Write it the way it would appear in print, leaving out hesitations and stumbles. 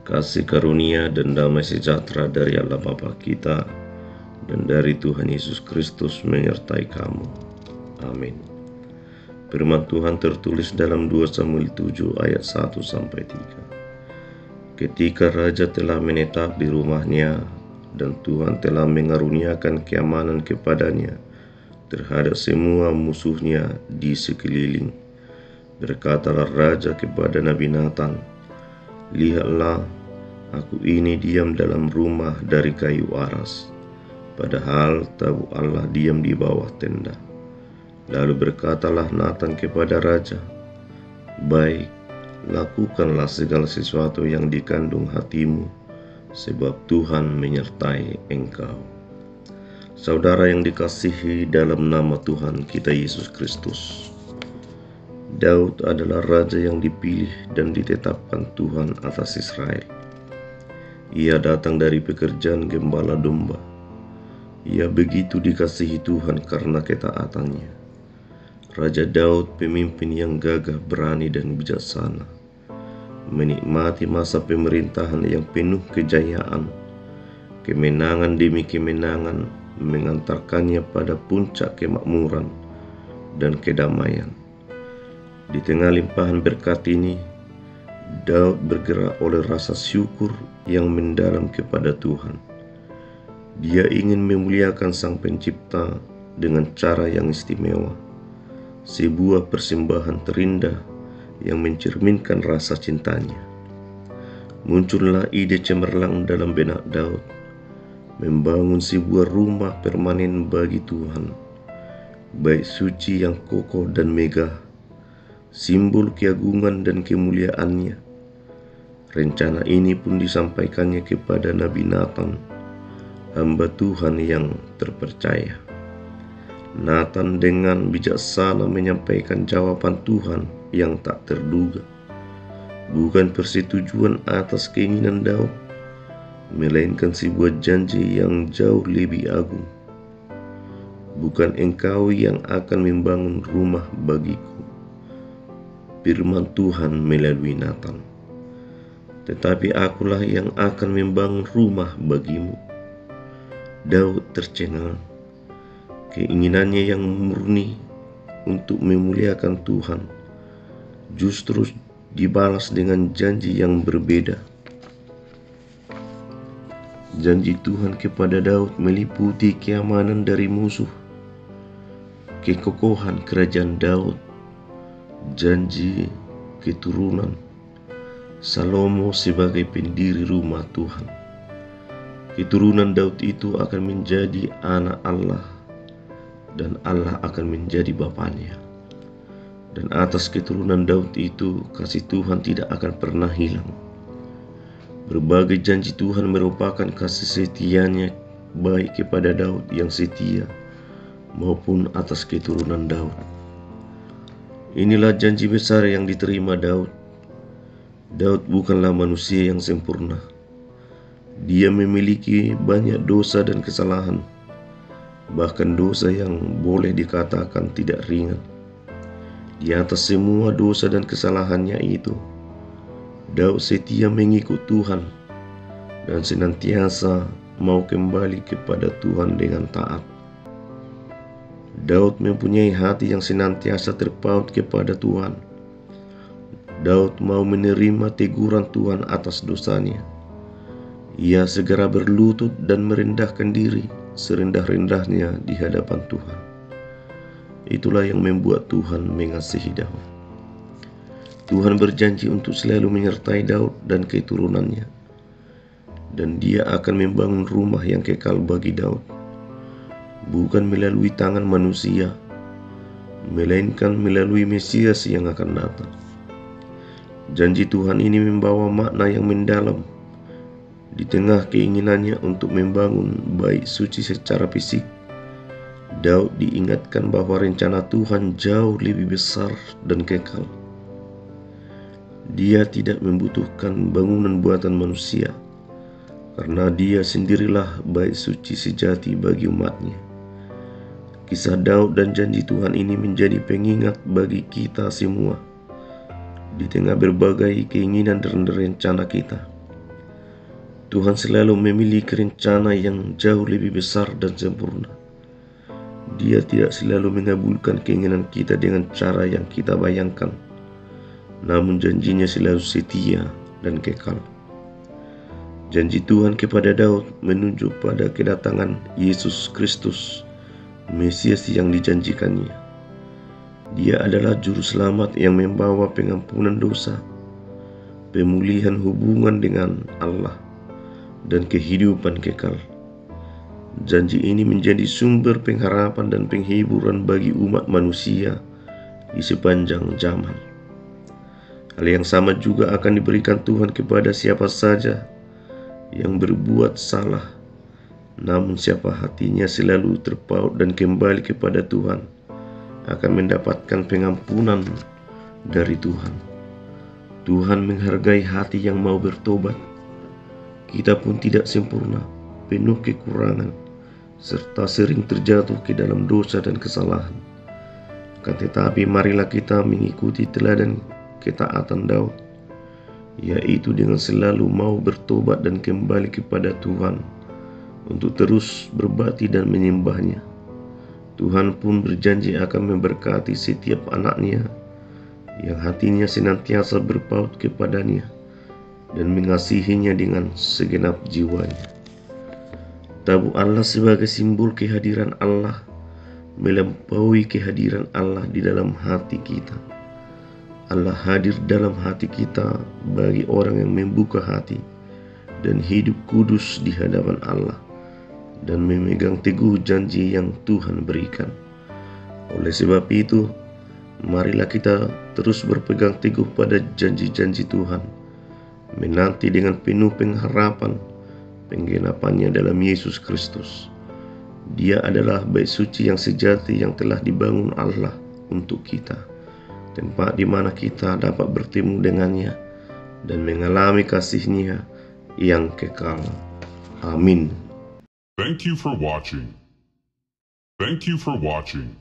Kasih karunia dan damai sejahtera dari Allah Bapa kita dan dari Tuhan Yesus Kristus menyertai kamu. Amin. Firman Tuhan tertulis dalam 2 Samuel 7 ayat 1-3. Ketika raja telah menetap di rumahnya dan Tuhan telah mengaruniakan keamanan kepadanya terhadap semua musuhnya di sekeliling, berkatalah raja kepada Nabi Nathan, "Lihatlah, aku ini diam dalam rumah dari kayu aras, padahal tabut Allah diam di bawah tenda." Lalu berkatalah Nathan kepada raja, "Baik, lakukanlah segala sesuatu yang dikandung hatimu, sebab Tuhan menyertai engkau." Saudara yang dikasihi dalam nama Tuhan kita Yesus Kristus, Daud adalah raja yang dipilih dan ditetapkan Tuhan atas Israel. Ia datang dari pekerjaan gembala domba. Ia begitu dikasihi Tuhan karena ketaatannya. Raja Daud pemimpin yang gagah, berani, dan bijaksana, menikmati masa pemerintahan yang penuh kejayaan. Kemenangan demi kemenangan mengantarkannya pada puncak kemakmuran dan kedamaian. Di tengah limpahan berkat ini, Daud bergerak oleh rasa syukur yang mendalam kepada Tuhan. Dia ingin memuliakan Sang Pencipta dengan cara yang istimewa, sebuah persembahan terindah yang mencerminkan rasa cintanya. Muncullah ide cemerlang dalam benak Daud, membangun sebuah rumah permanen bagi Tuhan, bait suci yang kokoh dan megah, simbol keagungan dan kemuliaannya. Rencana ini pun disampaikannya kepada Nabi Nathan, hamba Tuhan yang terpercaya. Nathan dengan bijaksana menyampaikan jawaban Tuhan yang tak terduga. Bukan persetujuan atas keinginan Daud, melainkan sebuah janji yang jauh lebih agung. "Bukan engkau yang akan membangun rumah bagiku," firman Tuhan melalui Nathan, "tetapi akulah yang akan membangun rumah bagimu." Daud tercengang. Keinginannya yang murni untuk memuliakan Tuhan justru dibalas dengan janji yang berbeda. Janji Tuhan kepada Daud meliputi keamanan dari musuh, kekokohan kerajaan Daud, janji keturunan Salomo sebagai pendiri rumah Tuhan. Keturunan Daud itu akan menjadi anak Allah, dan Allah akan menjadi bapaknya. Dan atas keturunan Daud itu, kasih Tuhan tidak akan pernah hilang. Berbagai janji Tuhan merupakan kasih setianya, baik kepada Daud yang setia maupun atas keturunan Daud. Inilah janji besar yang diterima Daud. Daud bukanlah manusia yang sempurna. Dia memiliki banyak dosa dan kesalahan, bahkan dosa yang boleh dikatakan tidak ringan. Di atas semua dosa dan kesalahannya itu, Daud setia mengikut Tuhan dan senantiasa mau kembali kepada Tuhan dengan taat. Daud mempunyai hati yang senantiasa terpaut kepada Tuhan. Daud mau menerima teguran Tuhan atas dosanya. Ia segera berlutut dan merendahkan diri serendah-rendahnya di hadapan Tuhan. Itulah yang membuat Tuhan mengasihi Daud. Tuhan berjanji untuk selalu menyertai Daud dan keturunannya, dan Dia akan membangun rumah yang kekal bagi Daud, bukan melalui tangan manusia, melainkan melalui Mesias yang akan datang. Janji Tuhan ini membawa makna yang mendalam. Di tengah keinginannya untuk membangun bait suci secara fisik, Daud diingatkan bahwa rencana Tuhan jauh lebih besar dan kekal. Dia tidak membutuhkan bangunan buatan manusia, karena Dia sendirilah bait suci sejati bagi umatnya. Kisah Daud dan janji Tuhan ini menjadi pengingat bagi kita semua di tengah berbagai keinginan dan rencana kita. Tuhan selalu memiliki rencana yang jauh lebih besar dan sempurna. Dia tidak selalu mengabulkan keinginan kita dengan cara yang kita bayangkan, namun janjinya selalu setia dan kekal. Janji Tuhan kepada Daud menunjuk pada kedatangan Yesus Kristus, Mesias yang dijanjikannya. Dia adalah juru selamat yang membawa pengampunan dosa, pemulihan hubungan dengan Allah, dan kehidupan kekal. Janji ini menjadi sumber pengharapan dan penghiburan bagi umat manusia di sepanjang zaman. Hal yang sama juga akan diberikan Tuhan kepada siapa saja yang berbuat salah, namun siapa hatinya selalu terpaut dan kembali kepada Tuhan akan mendapatkan pengampunan dari Tuhan. Tuhan menghargai hati yang mau bertobat. Kita pun tidak sempurna, penuh kekurangan, serta sering terjatuh ke dalam dosa dan kesalahan. Akan tetapi marilah kita mengikuti teladan ketaatan Daud, yaitu dengan selalu mau bertobat dan kembali kepada Tuhan untuk terus berbakti dan menyembahnya. Tuhan pun berjanji akan memberkati setiap anaknya yang hatinya senantiasa berpaut kepadanya dan mengasihinya dengan segenap jiwanya. Tabut Allah sebagai simbol kehadiran Allah melampaui kehadiran Allah di dalam hati kita. Allah hadir dalam hati kita bagi orang yang membuka hati dan hidup kudus di hadapan Allah dan memegang teguh janji yang Tuhan berikan. Oleh sebab itu, marilah kita terus berpegang teguh pada janji-janji Tuhan, menanti dengan penuh pengharapan penggenapannya dalam Yesus Kristus. Dia adalah bait suci yang sejati yang telah dibangun Allah untuk kita, tempat di mana kita dapat bertemu dengannya dan mengalami kasih-Nya yang kekal. Amin. Thank you for watching.